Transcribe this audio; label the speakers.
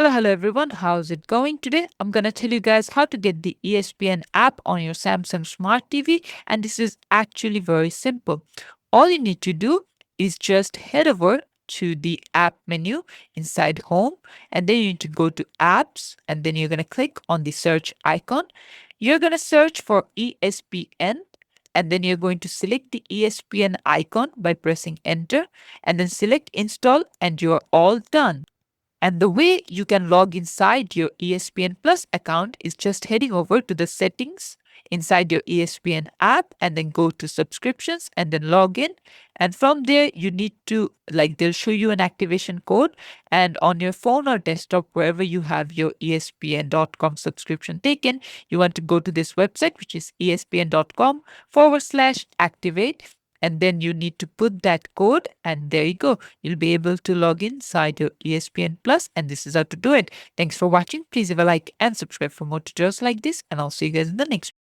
Speaker 1: Hello everyone, how's it going today? I'm gonna tell you guys how to get the ESPN app on your Samsung Smart TV, and this is actually very simple. All you need to do is just head over to the app menu inside home, and then you need to go to apps, and then you're gonna click on the search icon. You're gonna search for ESPN, and then you're going to select the ESPN icon by pressing enter, and then select install, and you're all done. And the way you can log inside your ESPN Plus account is just heading over to the settings inside your ESPN app and then go to subscriptions and then log in. And from there, you need to, they'll show you an activation code. And on your phone or desktop, wherever you have your ESPN.com subscription taken, you want to go to this website, which is ESPN.com/activate. And then you need to put that code, and there you go. You'll be able to log inside your ESPN Plus, and this is how to do it. Thanks for watching. Please leave a like and subscribe for more tutorials like this, and I'll see you guys in the next